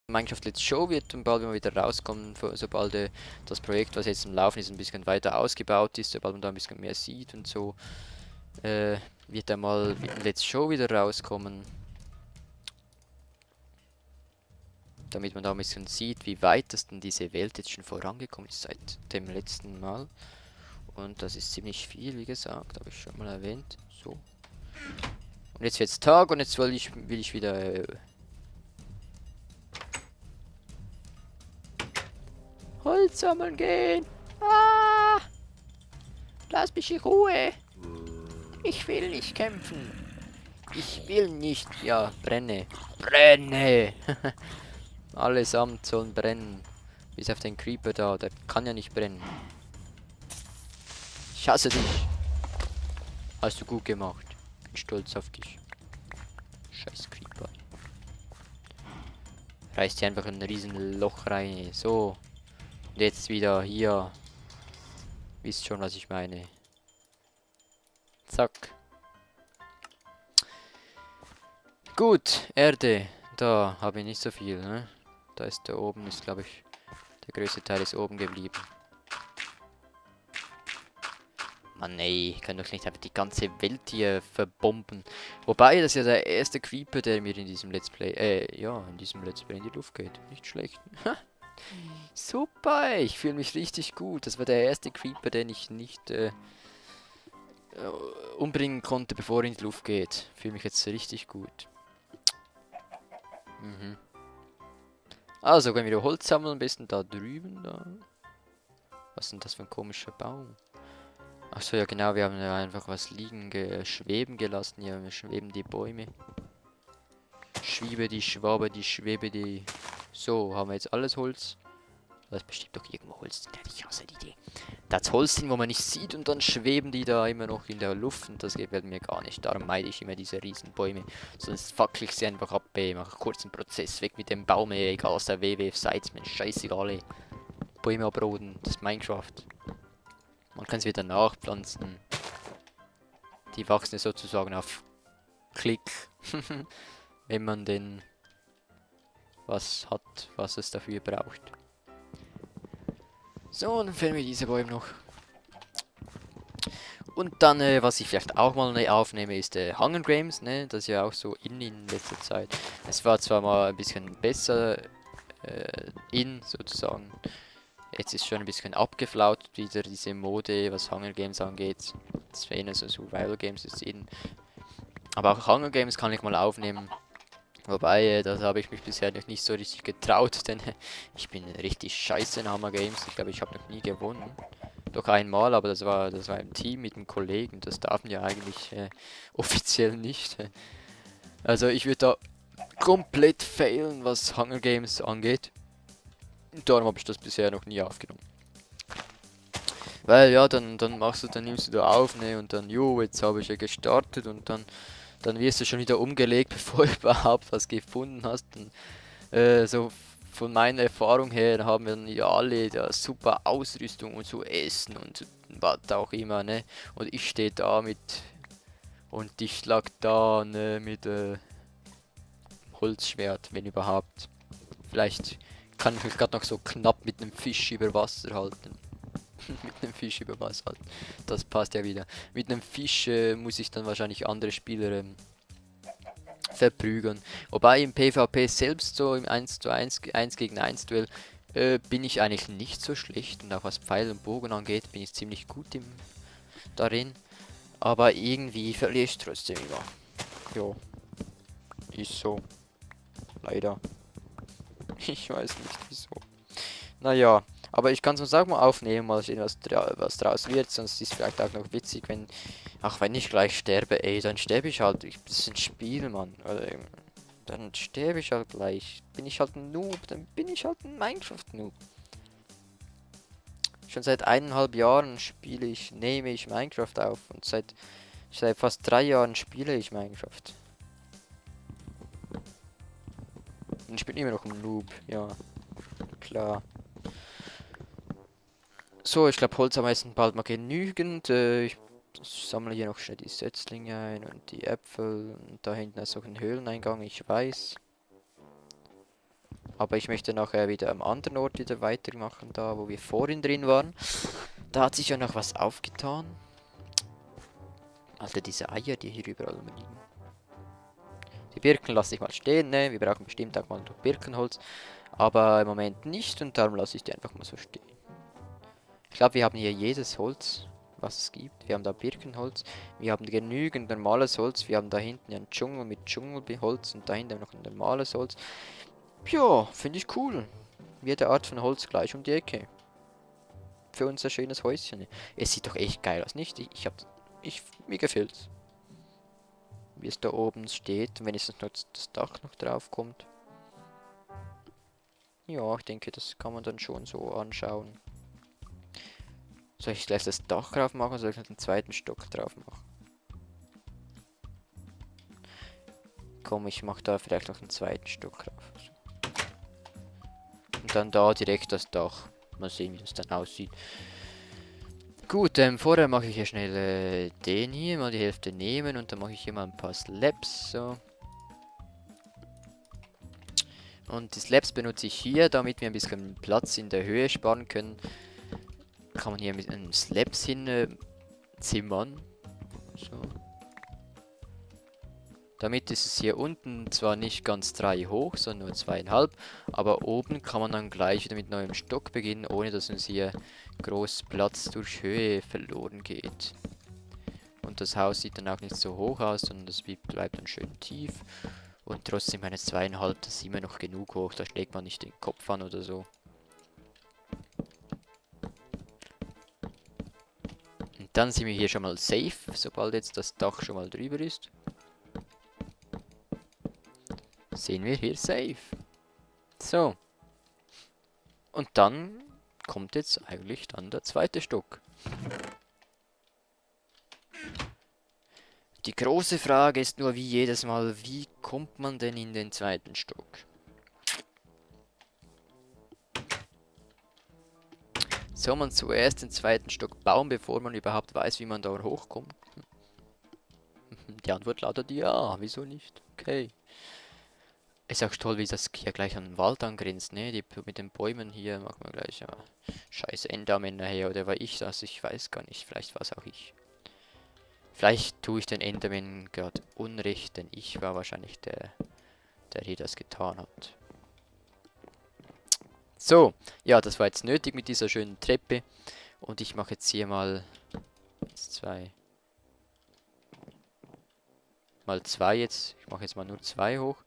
Minecraft Let's Show wird und bald wir wieder rauskommen, sobald das Projekt, was jetzt im Laufen ist, ein bisschen weiter ausgebaut ist, sobald man da ein bisschen mehr sieht und so, wird da mal ein Let's Show wieder rauskommen. Damit man da ein bisschen sieht, wie weit das denn diese Welt jetzt schon vorangekommen ist seit dem letzten Mal. Und das ist ziemlich viel, wie gesagt, habe ich schon mal erwähnt. So. Und jetzt wird's Tag und jetzt will ich wieder Holz sammeln gehen. Ah! Lass mich in Ruhe. Ich will nicht kämpfen. Ich will nicht. Ja, brenne. Brenne! Allesamt sollen brennen. Bis auf den Creeper da. Der kann ja nicht brennen. Ich hasse dich. Hast du gut gemacht. Bin stolz auf dich. Scheiß Creeper. Reißt hier einfach ein riesen Loch rein. So. Und jetzt wieder hier. Wisst schon, was ich meine. Zack. Gut, Erde. Da habe ich nicht so viel, ne? Da ist da oben, ist glaube ich, der größte Teil ist oben geblieben. Mann ey, ich kann doch nicht einfach die ganze Welt hier verbomben. Wobei, das ist ja der erste Creeper, der mir in diesem Let's Play, in diesem Let's Play in die Luft geht. Nicht schlecht. Super, ich fühle mich richtig gut. Das war der erste Creeper, den ich nicht umbringen konnte, bevor er in die Luft geht. Fühle mich jetzt richtig gut. Mhm. Also, gehen wir wieder Holz sammeln, ein bisschen da drüben. Da. Was ist denn das für ein komischer Baum? Achso, ja genau, wir haben ja einfach was liegen, schweben gelassen. Hier schweben die Bäume. Schwiebe die, schwabe die, schwebe die. So, haben wir jetzt alles Holz. Da ist bestimmt doch irgendwo Holz drin. Ich hasse die Idee. Das Holz drin, wo man nicht sieht und dann schweben die da immer noch in der Luft und das gefällt mir gar nicht. Darum meide ich immer diese riesen Bäume. Sonst fackel ich sie einfach ab, mache kurzen Prozess, weg mit dem Baum, egal was der WWF seid, mir scheißegal, ey. Bäume abroden, das ist Minecraft. Man kann es wieder nachpflanzen. Die wachsen sozusagen auf Klick. Wenn man denn was hat, was es dafür braucht. So, dann fällen wir diese Bäume noch. Und dann, was ich vielleicht auch mal aufnehme, ist Hunger Games, ne? Das ist ja auch so in letzter Zeit. Es war zwar mal ein bisschen besser sozusagen. Jetzt ist schon ein bisschen abgeflaut wieder diese Mode, was Hunger Games angeht. Das wäre eher so Survival Games ist in. Aber auch Hunger Games kann ich mal aufnehmen. Wobei, das habe ich mich bisher noch nicht so richtig getraut, denn ich bin richtig scheiße in Hunger Games. Ich glaube, ich habe noch nie gewonnen. Doch einmal, aber das war im Team mit einem Kollegen. Das darf man ja eigentlich offiziell nicht. Also ich würde da komplett failen, was Hunger Games angeht. Darum habe ich das bisher noch nie aufgenommen. Weil ja, dann nimmst du da auf, ne, und dann, jo, jetzt habe ich ja gestartet und dann wirst du schon wieder umgelegt, bevor du überhaupt was gefunden hast. Und, so von meiner Erfahrung her haben wir ja alle da super Ausrüstung und so Essen und was auch immer, ne. Und ich stehe da und ich lag da, ne, mit Holzschwert, wenn überhaupt. Vielleicht kann ich mich gerade noch so knapp mit einem Fisch über Wasser halten. Mit einem Fisch über Wasser halten. Das passt ja wieder. Mit einem Fisch muss ich dann wahrscheinlich andere Spieler verprügeln. Wobei im PvP selbst so im 1 zu 1, 1 gegen 1 Duell bin ich eigentlich nicht so schlecht. Und auch was Pfeil und Bogen angeht, bin ich ziemlich gut darin. Aber irgendwie verliere ich trotzdem immer. Jo. Ist so. Leider. Ich weiß nicht wieso. Naja, aber ich kann es uns auch mal aufnehmen, mal sehen, was draus wird. Sonst ist es vielleicht auch noch witzig, auch wenn ich gleich sterbe, ey, dann sterbe ich halt. Das ist ein Spiel, Mann. Oder, dann sterbe ich halt gleich. Bin ich halt ein Noob, dann bin ich halt ein Minecraft-Noob. Schon seit 1,5 Jahren nehme ich Minecraft auf. Und seit fast 3 Jahren spiele ich Minecraft. Und ich bin immer noch ein Noob, ja. Klar. So, ich glaube, Holz haben wir jetzt bald mal genügend. Ich sammle hier noch schnell die Setzlinge ein und die Äpfel. Und da hinten ist auch ein Höhleneingang, ich weiß. Aber ich möchte nachher wieder am anderen Ort wieder weitermachen, da wo wir vorhin drin waren. Da hat sich ja noch was aufgetan. Alter, diese Eier, die hier überall rumliegen. Die Birken lasse ich mal stehen, ne? Wir brauchen bestimmt auch mal noch Birkenholz. Aber im Moment nicht und darum lasse ich die einfach mal so stehen. Ich glaube, wir haben hier jedes Holz, was es gibt. Wir haben da Birkenholz, wir haben genügend normales Holz. Wir haben da hinten ja einen Dschungel mit Dschungelholz und dahinter noch ein normales Holz. Ja, finde ich cool. Jede Art von Holz gleich um die Ecke. Für unser schönes Häuschen. Es sieht doch echt geil aus, nicht? Mir gefällt's. Wie es da oben steht und wenn jetzt noch das Dach noch drauf kommt. Ja, ich denke, das kann man dann schon so anschauen. Soll ich gleich das Dach drauf machen oder soll ich noch den zweiten Stock drauf machen? Komm, ich mache da vielleicht noch einen zweiten Stock drauf. Und dann da direkt das Dach. Mal sehen, wie das dann aussieht. Gut, vorher mache ich hier schnell den hier, mal die Hälfte nehmen und dann mache ich hier mal ein paar Slabs, so. Und die Slabs benutze ich hier, damit wir ein bisschen Platz in der Höhe sparen können. Kann man hier mit einem Slabs hin zimmern. So. Damit ist es hier unten zwar nicht ganz 3 hoch, sondern nur 2,5. Aber oben kann man dann gleich wieder mit neuem Stock beginnen, ohne dass uns hier groß Platz durch Höhe verloren geht. Und das Haus sieht dann auch nicht so hoch aus, sondern das bleibt dann schön tief. Und trotzdem eine 2,5, das ist immer noch genug hoch, da schlägt man nicht den Kopf an oder so. Und dann sind wir hier schon mal safe, sobald jetzt das Dach schon mal drüber ist. Sehen wir hier safe. So. Und dann kommt jetzt eigentlich dann der zweite Stock. Die große Frage ist nur wie jedes Mal, wie kommt man denn in den zweiten Stock? Soll man zuerst den zweiten Stock bauen, bevor man überhaupt weiß, wie man da hochkommt? Die Antwort lautet ja, wieso nicht? Okay. Ist auch toll, wie das hier gleich an den Wald angrenzt, ne? Die mit den Bäumen hier machen wir gleich, ja. Scheiß Endermänner her, oder war ich das? Ich weiß gar nicht, vielleicht war es auch ich. Vielleicht tue ich den Enderman gerade Unrecht, denn ich war wahrscheinlich der hier das getan hat. So, ja, das war jetzt nötig mit dieser schönen Treppe. Und ich mache jetzt hier mal 2. Mal 2 jetzt. Ich mache jetzt mal nur 2 hoch.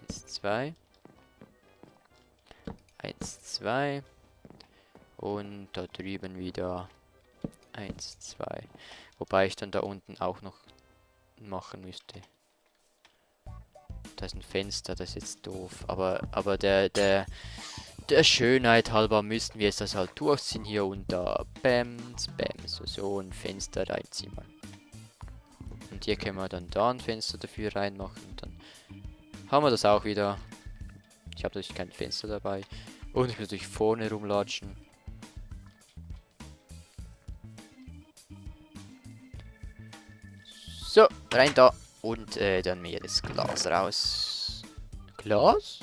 1, 2. 1, 2. Und da drüben wieder 1, 2. Wobei ich dann da unten auch noch machen müsste. Da ist ein Fenster, das ist jetzt doof. Aber der Schönheit halber müssten wir jetzt das halt durchziehen hier und da. Bam, bam, so ein Fenster reinziehen. Und hier können wir dann da ein Fenster dafür reinmachen. Und dann haben wir das auch wieder. Ich habe natürlich kein Fenster dabei. Und ich muss natürlich vorne rumlatschen. So, rein da. Und dann mir das Glas raus. Glas?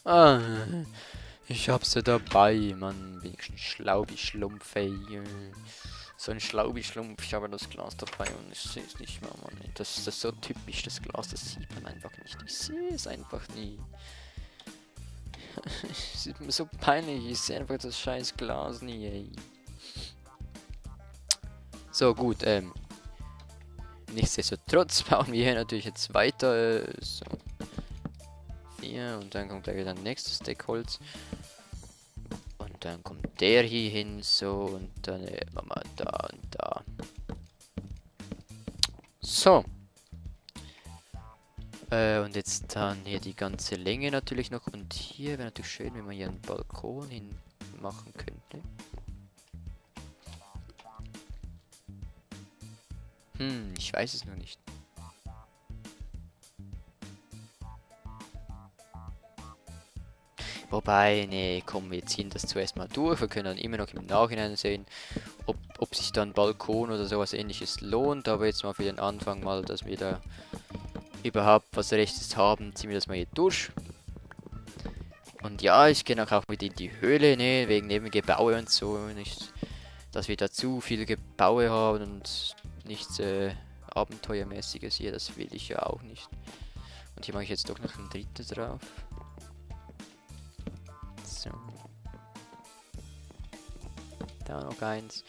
Ah, ich hab's ja dabei, Mann. Wenigstens Schlaubi-Schlumpf, ey. So ein Schlaubi-Schlumpf, ich habe das Glas dabei und ich sehe es nicht mehr, Mann. Das ist so typisch, das Glas, das sieht man einfach nicht. Ich sehe es einfach nie. Es ist mir so peinlich, ich sehe einfach das scheiß Glas nie, ey. So, gut, nichtsdestotrotz bauen wir hier natürlich jetzt weiter. So. 4 und dann kommt gleich wieder ein nächstes Stück Holz. Und dann kommt der hier hin, so, und dann machen wir da und da. So. Und jetzt dann hier die ganze Länge natürlich noch. Und hier wäre natürlich schön, wenn man hier einen Balkon hin machen könnte. Ich weiß es noch nicht. Wobei, nee, komm, wir ziehen das zuerst mal durch. Wir können dann immer noch im Nachhinein sehen, ob sich dann Balkon oder sowas ähnliches lohnt. Aber jetzt mal für den Anfang mal, dass wir da überhaupt was Rechtes haben, ziehen wir das mal hier durch. Und ja, ich gehe auch mit in die Höhle, ne, wegen eben Gebaue und so. Nicht, dass wir da zu viel Gebaue haben und nichts Abenteuermäßiges hier, das will ich ja auch nicht. Und hier mache ich jetzt doch noch ein drittes drauf. So. Da noch eins.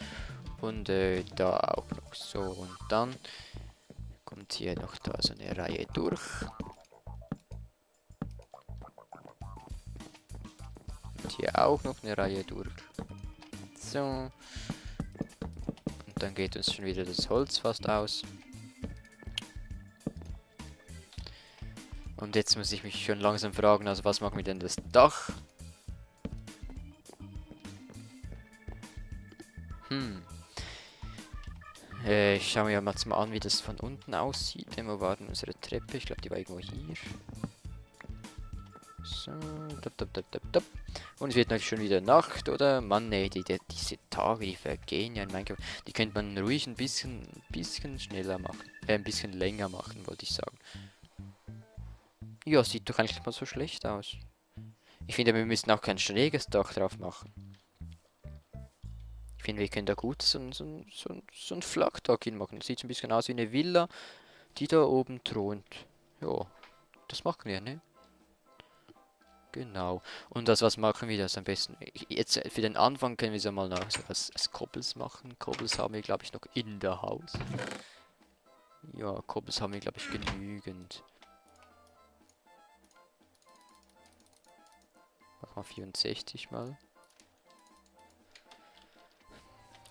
Und da auch noch so. Und dann kommt hier noch da so eine Reihe durch. Und hier auch noch eine Reihe durch. So. Und dann geht uns schon wieder das Holz fast aus. Und jetzt muss ich mich schon langsam fragen, also was machen wir denn das Dach? Ich schaue mir mal an, wie das von unten aussieht. Wo war denn unsere Treppe? Ich glaube, die war irgendwo hier. So, dop. Und es wird natürlich schon wieder Nacht, oder? Mann, ey, diese Tage, die vergehen ja in Minecraft. Die könnte man ruhig ein bisschen schneller machen. Ein bisschen länger machen, wollte ich sagen. Ja, sieht doch eigentlich nicht mal so schlecht aus. Ich finde, wir müssen auch kein schräges Dach drauf machen. Ich finde, wir können da gut so ein Flachdach hinmachen. Das sieht so ein bisschen aus wie eine Villa, die da oben thront. Ja, das machen wir, ne? Genau. Und was machen wir das am besten? Jetzt für den Anfang können wir so mal noch so was Kobbels machen. Kobbels haben wir, glaube ich, noch in der Haus. Ja, Kobbels haben wir, glaube ich, genügend. Machen wir 64 mal.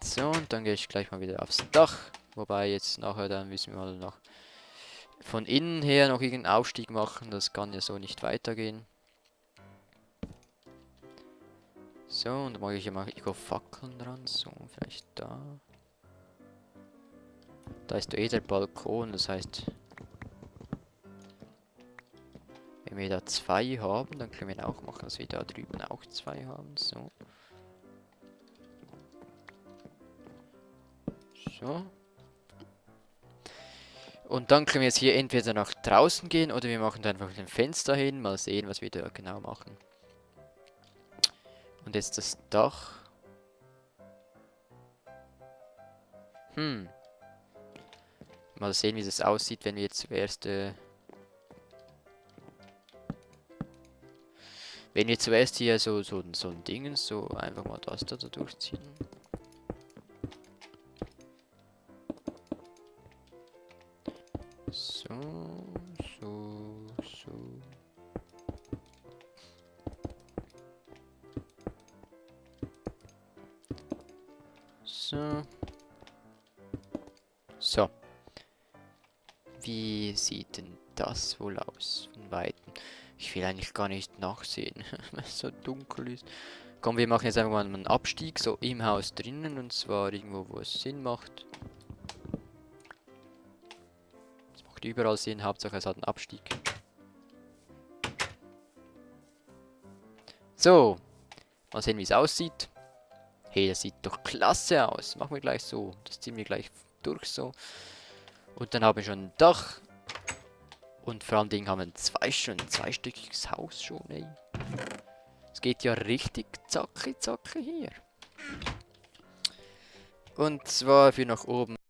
So, und dann gehe ich gleich mal wieder aufs Dach. Wobei jetzt nachher, dann müssen wir mal noch von innen her noch irgendeinen Aufstieg machen. Das kann ja so nicht weitergehen. So, und dann mache ich hier mal Fackeln dran. So, vielleicht da. Da ist eh der Balkon, das heißt, wenn wir da 2 haben, dann können wir auch machen, dass wir da drüben auch 2 haben. So. So. Und dann können wir jetzt hier entweder nach draußen gehen oder wir machen da einfach ein Fenster hin. Mal sehen, was wir da genau machen. Und jetzt das Dach. Mal sehen, wie das aussieht, wenn wir jetzt zuerst... wenn wir zuerst hier so ein Ding, so einfach mal das da durchziehen. So. So. Wie sieht denn das wohl aus von Weitem? Ich will eigentlich gar nicht nachsehen, weil es so dunkel ist. Komm, wir machen jetzt einfach mal einen Abstieg, so im Haus drinnen, und zwar irgendwo, wo es Sinn macht. Es macht überall Sinn, Hauptsache es hat einen Abstieg. So, mal sehen, wie es aussieht. Hey, das sieht doch klasse aus. Machen wir gleich so. Das ziehen wir gleich durch so. Und dann haben wir schon ein Dach. Und vor allen Dingen haben wir schon ein zweistöckiges Haus schon, ey. Es geht ja richtig zacki hier. Und zwar für nach oben